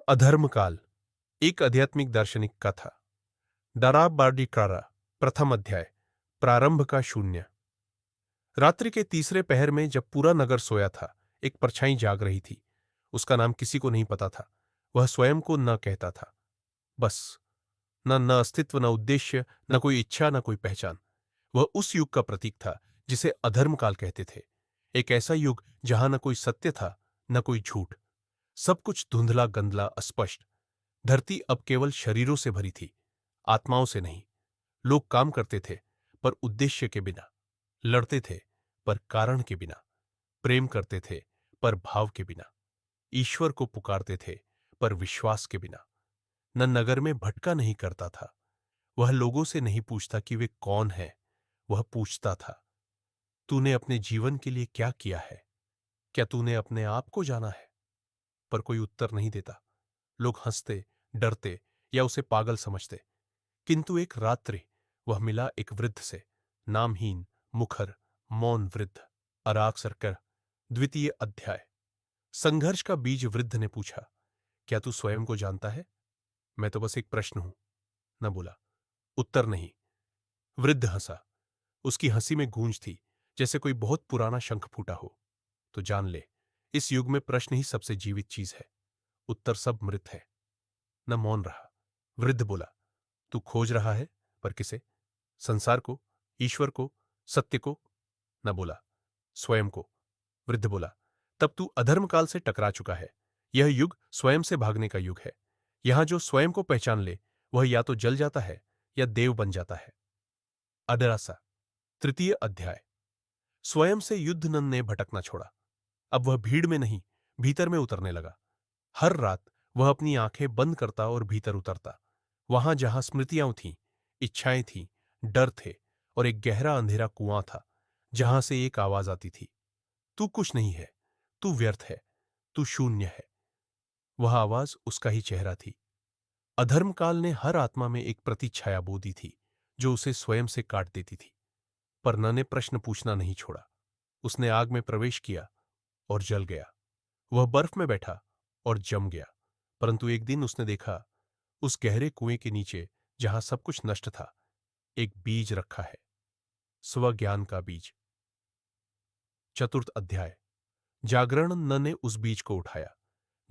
अधर्मकाल एक आध्यात्मिक दार्शनिक कथा। डराबार्डिकारा। प्रथम अध्याय। प्रारंभ का शून्य। रात्रि के तीसरे पहर में जब पूरा नगर सोया था, एक परछाई जाग रही थी। उसका नाम किसी को नहीं पता था। वह स्वयं को न कहता था। बस न अस्तित्व, न उद्देश्य, न कोई इच्छा, न कोई पहचान। वह उस युग का प्रतीक था जिसे अधर्मकाल कहते थे। एक ऐसा युग जहां न कोई सत्य था, न कोई झूठ। सब कुछ धुंधला, गंदला, अस्पष्ट। धरती अब केवल शरीरों से भरी थी, आत्माओं से नहीं। लोग काम करते थे, पर उद्देश्य के बिना। लड़ते थे, पर कारण के बिना। प्रेम करते थे, पर भाव के बिना। ईश्वर को पुकारते थे, पर विश्वास के बिना। न नगर में भटका नहीं करता था। वह लोगों से नहीं पूछता कि वे कौन हैं। वह पूछता था, तूने अपने जीवन के लिए क्या किया है? क्या तूने अपने आप को जाना है? पर कोई उत्तर नहीं देता। लोग हंसते, डरते या उसे पागल समझते। किंतु एक रात्रि वह मिला एक वृद्ध से, नामहीन, मुखर, मौन वृद्ध। अराक सरकर। द्वितीय अध्याय। संघर्ष का बीज। वृद्ध ने पूछा, क्या तू स्वयं को जानता है? मैं तो बस एक प्रश्न हूं, न बोला। उत्तर नहीं। वृद्ध हंसा। उसकी हंसी में गूंज थी, जैसे कोई बहुत पुराना शंख फूटा हो। तो जान ले, इस युग में प्रश्न ही सबसे जीवित चीज है। उत्तर सब मृत है। न मौन रहा। वृद्ध बोला, तू खोज रहा है, पर किसे? संसार को, ईश्वर को, सत्य को? न बोला, स्वयं को। वृद्ध बोला, तब तू अधर्मकाल से टकरा चुका है। यह युग स्वयं से भागने का युग है। यहां जो स्वयं को पहचान ले, वह या तो जल जाता है या देव बन जाता है। अडरासा। तृतीय अध्याय। स्वयं से युद्धनंद ने भटकना छोड़ा। अब वह भीड़ में नहीं, भीतर में उतरने लगा। हर रात वह अपनी आंखें बंद करता और भीतर उतरता। वहां जहां स्मृतियां थीं, इच्छाएं थीं, डर थे, और एक गहरा अंधेरा कुआं था जहां से एक आवाज आती थी, तू कुछ नहीं है, तू व्यर्थ है, तू शून्य है। वह आवाज उसका ही चेहरा थी। अधर्मकाल ने हर आत्मा में एक प्रतिच्छाया बो दी थी, जो उसे स्वयं से काट देती थी। पर न ने प्रश्न पूछना नहीं छोड़ा। उसने आग में प्रवेश किया और जल गया। वह बर्फ में बैठा और जम गया। परंतु एक दिन उसने देखा, उस गहरे कुएं के नीचे जहां सब कुछ नष्ट था, एक बीज रखा है, स्वज्ञान का बीज। चतुर्थ अध्याय। जागरण। न ने उस बीज को उठाया।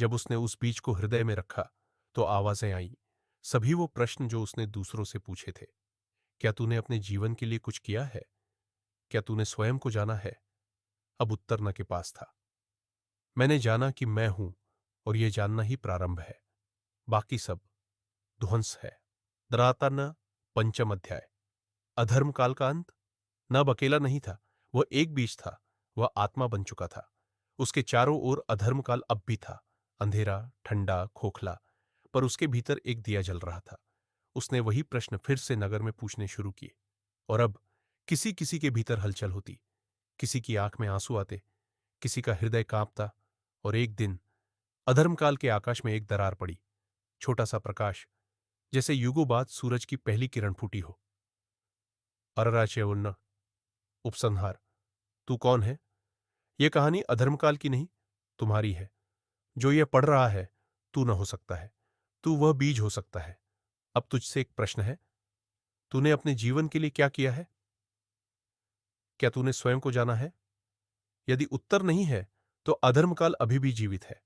जब उसने उस बीज को हृदय में रखा, तो आवाजें आईं, सभी वो प्रश्न जो उसने दूसरों से पूछे थे। क्या तूने अपने जीवन के लिए कुछ किया है? क्या तूने स्वयं को जाना है? अब उत्तर न के पास था। मैंने जाना कि मैं हूं, और यह जानना ही प्रारंभ है। बाकी सब ध्वंस है। दराता न। पंचम अध्याय। अधर्मकाल का अंत। नब अकेला नहीं था, वह एक बीज था। वह आत्मा बन चुका था। उसके चारों ओर अधर्मकाल अब भी था, अंधेरा, ठंडा, खोखला। पर उसके भीतर एक दिया जल रहा था। उसने वही प्रश्न फिर से नगर में पूछने शुरू किए, और अब किसी किसी के भीतर हलचल होती। किसी की आंख में आंसू आते, किसी का हृदय कांपता। और एक दिन अधर्मकाल के आकाश में एक दरार पड़ी, छोटा सा प्रकाश, जैसे युगों बाद सूरज की पहली किरण फूटी हो। अरराचेवन्न। उपसंहार। तू कौन है? यह कहानी अधर्मकाल की नहीं, तुम्हारी है। जो यह पढ़ रहा है, तू न हो सकता है। तू वह बीज हो सकता है। अब तुझसे एक प्रश्न है, तूने अपने जीवन के लिए क्या किया है? क्या तूने स्वयं को जाना है? यदि उत्तर नहीं है, तो अधर्मकाल अभी भी जीवित है।